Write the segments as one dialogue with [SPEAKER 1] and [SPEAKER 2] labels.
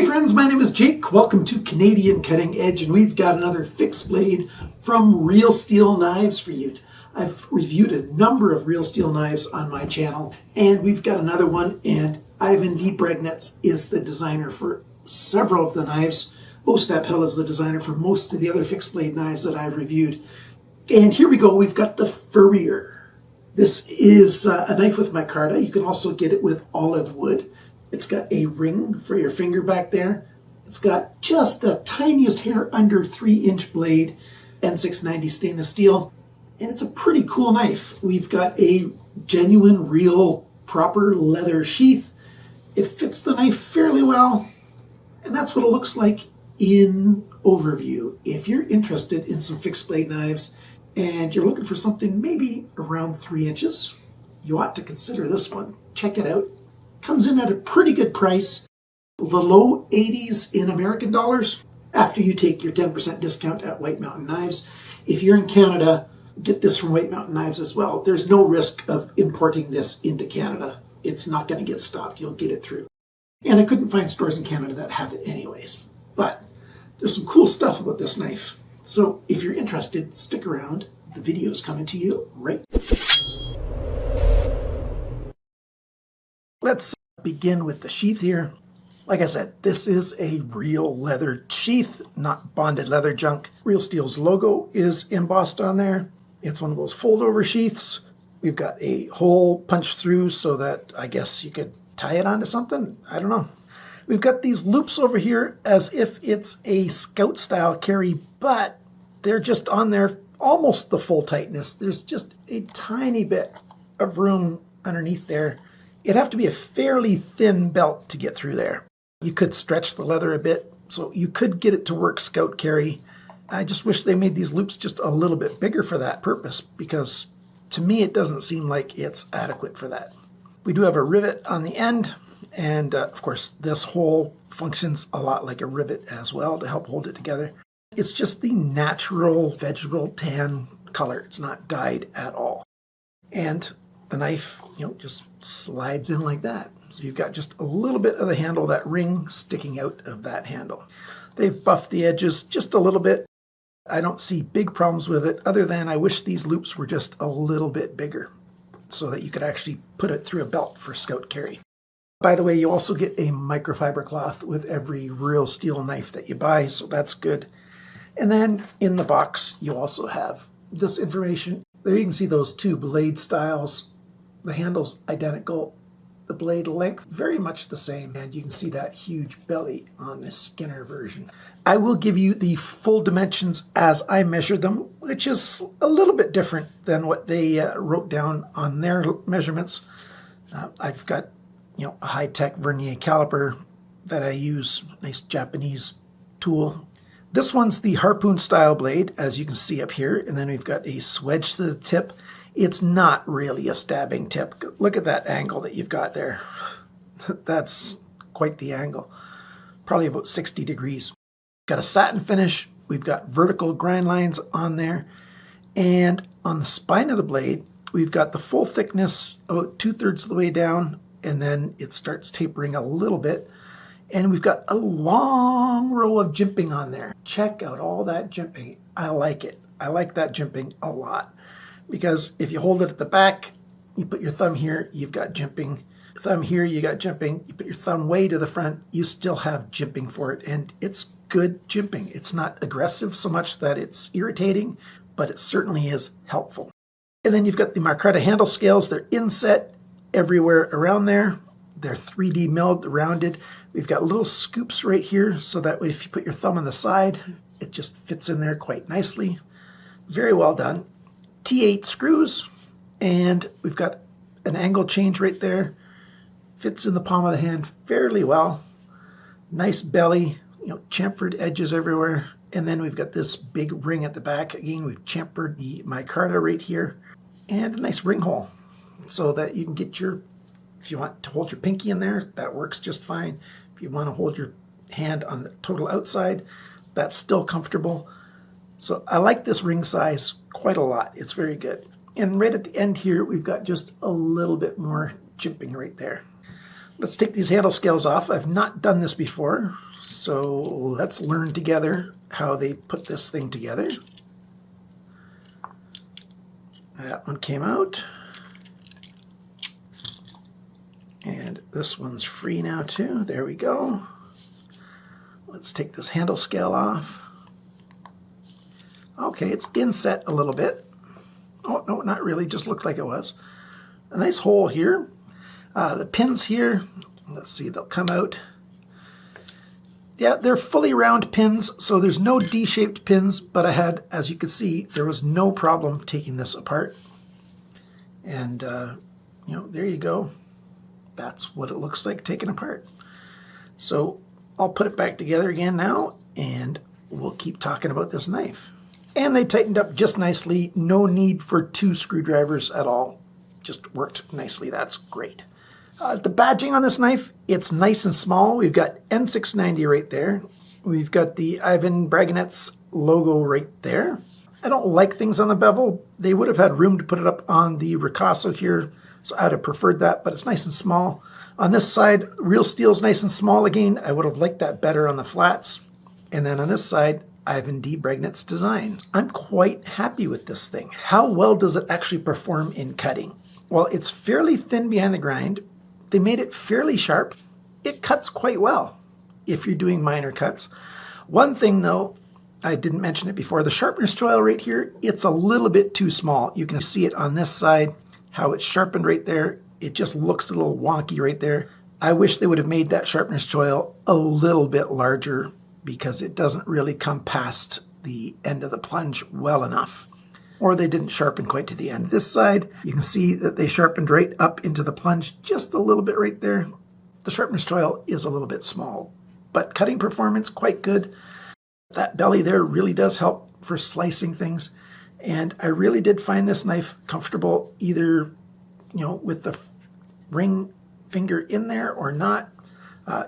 [SPEAKER 1] Hey friends, my name is Jake. Welcome to Canadian Cutting Edge, and we've got another fixed blade from Real Steel Knives for you. I've reviewed a number of Real Steel knives on my channel, and we've got another one, and Ivan D. Braginets is the designer for several of the knives. Ostap is the designer for most of the other fixed blade knives that I've reviewed. And here we go, we've got the FURRIER. This is a knife with micarta. You can also get it with olive wood. It's got a ring for your finger back there. It's got just the tiniest hair under 3-inch blade, N690 stainless steel. And it's a pretty cool knife. We've got a genuine, real, proper leather sheath. It fits the knife fairly well. And that's what it looks like in overview. If you're interested in some fixed blade knives and you're looking for something maybe around 3 inches, you ought to consider this one. Check it out. Comes in at a pretty good price, the low 80s in American dollars, after you take your 10% discount at White Mountain Knives. If you're in Canada, get this from White Mountain Knives as well. There's no risk of importing this into Canada. It's not going to get stopped. You'll get it through. And I couldn't find stores in Canada that have it anyways. But there's some cool stuff about this knife. So if you're interested, stick around. The video is coming to you right now. Let's begin with the sheath here. Like I said, this is a real leather sheath, not bonded leather junk. Real Steel's logo is embossed on there. It's one of those fold-over sheaths. We've got a hole punched through so that I guess you could tie it onto something. I don't know. We've got these loops over here as if it's a scout-style carry, but they're just on there almost the full tightness. There's just a tiny bit of room underneath there. It'd have to be a fairly thin belt to get through there. You could stretch the leather a bit, so you could get it to work scout carry. I just wish they made these loops just a little bit bigger for that purpose, because to me it doesn't seem like it's adequate for that. We do have a rivet on the end, and of course this hole functions a lot like a rivet as well to help hold it together. It's just the natural vegetable tan color. It's not dyed at all. And the knife, just slides in like that. So you've got just a little bit of the handle, that ring sticking out of that handle. They've buffed the edges just a little bit. I don't see big problems with it, other than I wish these loops were just a little bit bigger so that you could actually put it through a belt for scout carry. By the way, you also get a microfiber cloth with every Real Steel knife that you buy, so that's good. And then in the box, you also have this information. There you can see those two blade styles. The handle's identical, the blade length very much the same, and you can see that huge belly on the Skinner version. I will give you the full dimensions as I measure them, which is a little bit different than what they wrote down on their measurements. I've got a high-tech vernier caliper that I use, nice Japanese tool. This one's the harpoon style blade, as you can see up here, and then we've got a swedge to the tip. It's not really a stabbing tip. Look at that angle that you've got there. That's quite the angle. Probably about 60 degrees. Got a satin finish. We've got vertical grind lines on there. And on the spine of the blade, we've got the full thickness about 2/3 of the way down, and then it starts tapering a little bit. And we've got a long row of jimping on there. Check out all that jimping. I like it. I like that jimping a lot. Because if you hold it at the back, you put your thumb here, you've got jimping. Thumb here, you got jimping. You put your thumb way to the front, you still have jimping for it. And it's good jimping. It's not aggressive so much that it's irritating, but it certainly is helpful. And then you've got the micarta handle scales. They're inset everywhere around there. They're 3D milled, rounded. We've got little scoops right here, so that way if you put your thumb on the side, it just fits in there quite nicely. Very well done. T8 screws, and we've got an angle change right there. Fits in the palm of the hand fairly well. Nice belly, chamfered edges everywhere. And then we've got this big ring at the back. Again, we've chamfered the micarta right here. And a nice ring hole so that you can get if you want to hold your pinky in there, that works just fine. If you want to hold your hand on the total outside, that's still comfortable. So I like this ring size quite a lot. It's very good. And right at the end here, we've got just a little bit more jimping right there. Let's take these handle scales off. I've not done this before, So let's learn together how they put this thing together. That one came out. And this one's free now too. There we go. Let's take this handle scale off. Okay, it's inset a little bit. Oh, no, not really, just looked like it was. A nice hole here. The pins here, let's see, they'll come out. Yeah, they're fully round pins, so there's no D-shaped pins, but I had, as you can see, there was no problem taking this apart. And, you know, there you go. That's what it looks like taken apart. So I'll put it back together again now, and we'll keep talking about this knife. And they tightened up just nicely. No need for 2 screwdrivers at all. Just worked nicely. That's great. The badging on this knife, it's nice and small. We've got N690 right there. We've got the Ivan Braginets logo right there. I don't like things on the bevel. They would have had room to put it up on the ricasso here, so I'd have preferred that, but it's nice and small. On this side, real steel's nice and small again. I would have liked that better on the flats. And then on this side, Ivan D. Braginets design. I'm quite happy with this thing. How well does it actually perform in cutting? Well, it's fairly thin behind the grind. They made it fairly sharp. It cuts quite well if you're doing minor cuts. One thing though, I didn't mention it before, the sharpener's choil right here, it's a little bit too small. You can see it on this side, how it's sharpened right there. It just looks a little wonky right there. I wish they would have made that sharpener's choil a little bit larger because it doesn't really come past the end of the plunge well enough. Or they didn't sharpen quite to the end. This side, you can see that they sharpened right up into the plunge just a little bit right there. The sharpener's choil is a little bit small, but cutting performance quite good. That belly there really does help for slicing things. And I really did find this knife comfortable either, you know, with the ring finger in there or not.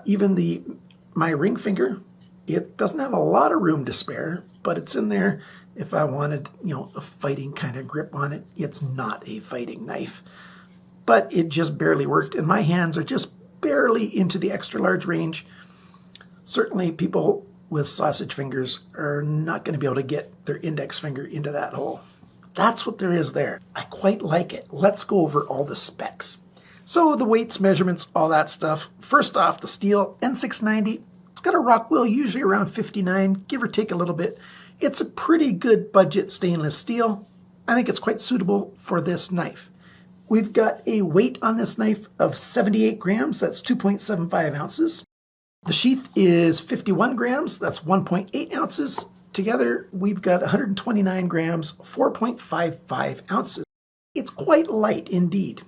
[SPEAKER 1] Even my ring finger, it doesn't have a lot of room to spare, but it's in there. If I wanted, you know, a fighting kind of grip on it, it's not a fighting knife. But it just barely worked, and my hands are just barely into the extra large range. Certainly people with sausage fingers are not going to be able to get their index finger into that hole. That's what there is there. I quite like it. Let's go over all the specs. So the weights, measurements, all that stuff. First off, the steel, N690. It's got a rock wheel, usually around 59, give or take a little bit. It's a pretty good budget stainless steel. I think it's quite suitable for this knife. We've got a weight on this knife of 78 grams, that's 2.75 ounces. The sheath is 51 grams, that's 1.8 ounces. Together, we've got 129 grams, 4.55 ounces. It's quite light indeed.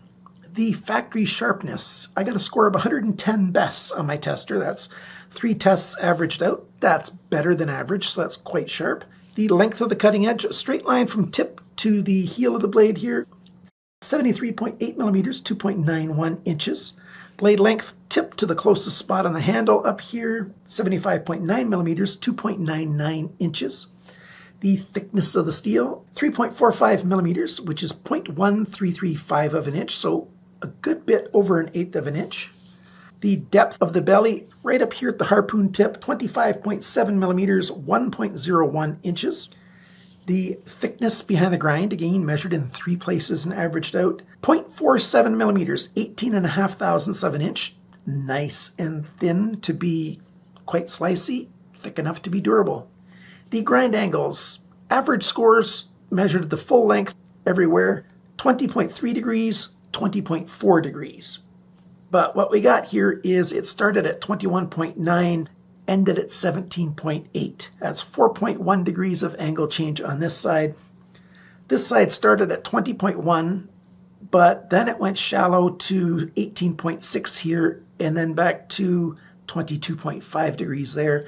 [SPEAKER 1] The factory sharpness, I got a score of 110 bests on my tester. That's 3 tests averaged out. That's better than average, so that's quite sharp. The length of the cutting edge, straight line from tip to the heel of the blade here, 73.8 millimeters, 2.91 inches. Blade length, tip to the closest spot on the handle up here, 75.9 millimeters, 2.99 inches. The thickness of the steel, 3.45 millimeters, which is 0.1335 of an inch, so a good bit over 1/8 of an inch. The depth of the belly, right up here at the harpoon tip, 25.7 millimeters, 1.01 inches. The thickness behind the grind, again measured in 3 places and averaged out, 0.47 millimeters, 18.5 thousandths of an inch. Nice and thin to be quite slicey, thick enough to be durable. The grind angles, average scores measured at the full length everywhere, 20.3 degrees, 20.4 degrees. But what we got here is it started at 21.9, ended at 17.8. That's 4.1 degrees of angle change on this side. This side started at 20.1, but then it went shallow to 18.6 here, and then back to 22.5 degrees there.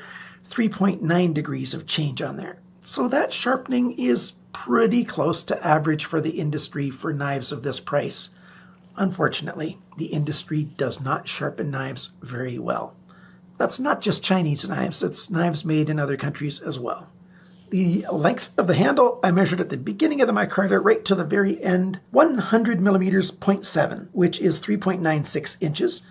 [SPEAKER 1] 3.9 degrees of change on there. So that sharpening is pretty close to average for the industry for knives of this price. Unfortunately, the industry does not sharpen knives very well. That's not just Chinese knives, it's knives made in other countries as well. The length of the handle, I measured at the beginning of the micarta right to the very end, 100 millimeters, 0.7, which is 3.96 inches.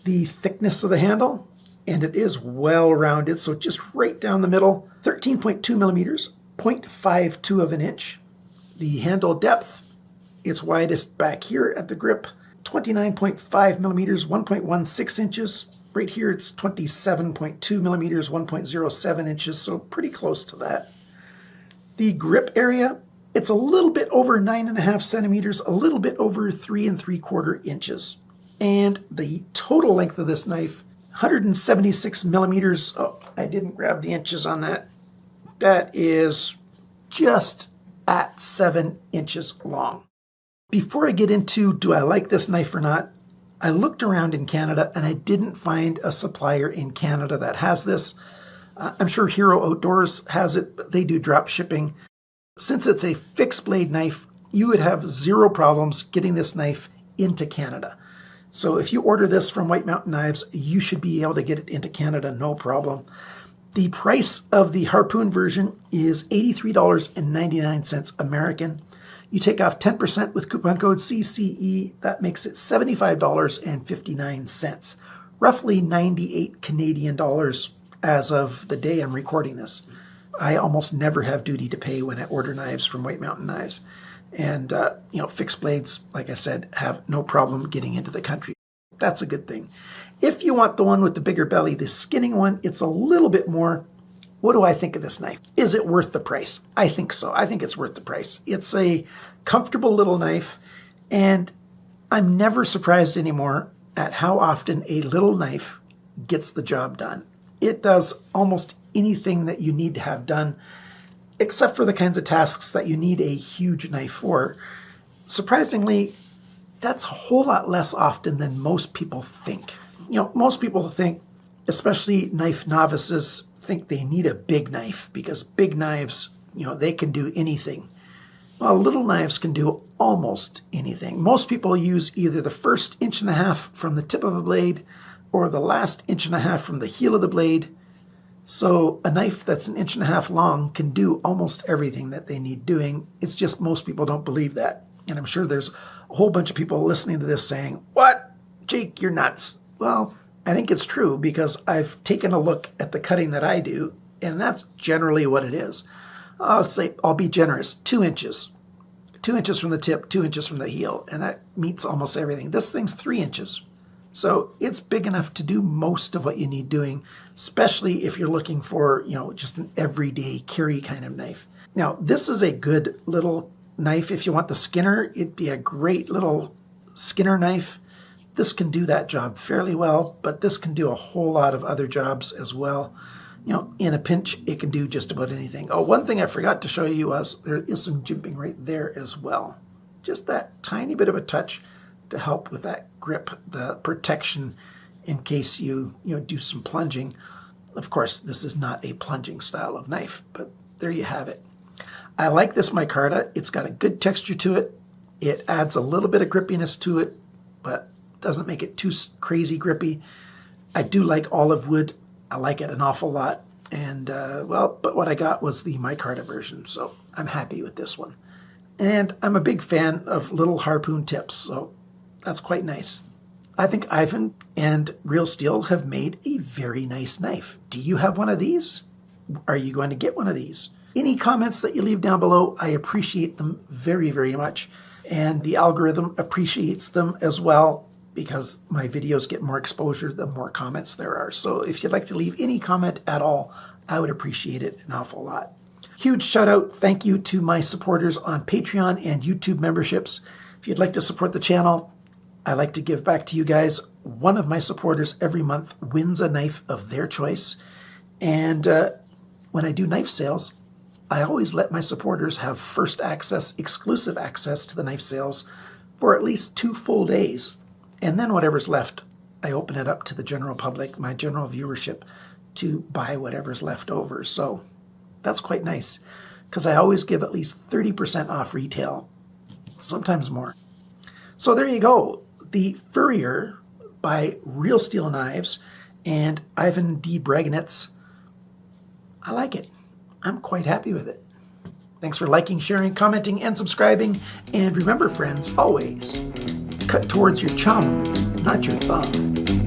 [SPEAKER 1] The thickness of the handle, and it is well rounded, so just right down the middle. 13.2 millimeters, 0.52 of an inch. The handle depth, it's widest back here at the grip, 29.5 millimeters, 1.16 inches. Right here it's 27.2 millimeters, 1.07 inches, so pretty close to that. The grip area, it's a little bit over 9.5 centimeters, a little bit over 3 3/4 inches. And the total length of this knife, 176 millimeters. Oh, I didn't grab the inches on that. That is just at 7 inches long. Before I get into do I like this knife or not, I looked around in Canada and I didn't find a supplier in Canada that has this. I'm sure Hero Outdoors has it, but they do drop shipping. Since it's a fixed blade knife, you would have zero problems getting this knife into Canada. So if you order this from White Mountain Knives, you should be able to get it into Canada, no problem. The price of the Harpoon version is $83.99 American. You take off 10% with coupon code CCE. That makes it $75.59, roughly 98 Canadian dollars as of the day I'm recording this. I almost never have duty to pay when I order knives from White Mountain Knives. And, fixed blades, like I said, have no problem getting into the country. That's a good thing. If you want the one with the bigger belly, the skinning one, it's a little bit more. What do I think of this knife? Is it worth the price? I think so. I think it's worth the price. It's a comfortable little knife, and I'm never surprised anymore at how often a little knife gets the job done. It does almost anything that you need to have done, except for the kinds of tasks that you need a huge knife for. Surprisingly, that's a whole lot less often than most people think. Most people think, especially knife novices, think they need a big knife because big knives, they can do anything. Well, little knives can do almost anything. Most people use either the first 1.5 inches from the tip of a blade or the last 1.5 inches from the heel of the blade. So a knife that's 1.5 inches long can do almost everything that they need doing. It's just most people don't believe that. And I'm sure there's a whole bunch of people listening to this saying, "What? Jake, you're nuts." Well, I think it's true because I've taken a look at the cutting that I do, and that's generally what it is. I'll be generous, 2 inches. 2 inches from the tip, 2 inches from the heel, and that meets almost everything. This thing's 3 inches. So it's big enough to do most of what you need doing, especially if you're looking for, just an everyday carry kind of knife. Now, this is a good little knife. If you want the Skinner, it'd be a great little Skinner knife. This can do that job fairly well, but this can do a whole lot of other jobs as well. In a pinch, it can do just about anything. Oh, one thing I forgot to show you was there is some jimping right there as well. Just that tiny bit of a touch to help with that grip, the protection in case you do some plunging. Of course, this is not a plunging style of knife, but there you have it. I like this micarta. It's got a good texture to it. It adds a little bit of grippiness to it, but doesn't make it too crazy grippy. I do like olive wood. I like it an awful lot. And, but what I got was the micarta version, so I'm happy with this one. And I'm a big fan of little harpoon tips, so that's quite nice. I think Ivan and Real Steel have made a very nice knife. Do you have one of these? Are you going to get one of these? Any comments that you leave down below, I appreciate them very, very much. And the algorithm appreciates them as well because my videos get more exposure the more comments there are. So if you'd like to leave any comment at all, I would appreciate it an awful lot. Huge shout out, thank you to my supporters on Patreon and YouTube memberships. If you'd like to support the channel, I like to give back to you guys. One of my supporters every month wins a knife of their choice. And when I do knife sales, I always let my supporters have first access, exclusive access to the knife sales for at least 2 full days. And then whatever's left, I open it up to the general public, my general viewership, to buy whatever's left over. So that's quite nice because I always give at least 30% off retail, sometimes more. So there you go. The Furrier by Real Steel Knives and Ivan D. Braginets. I like it. I'm quite happy with it. Thanks for liking, sharing, commenting, and subscribing. And remember, friends, always cut towards your chum, not your thumb.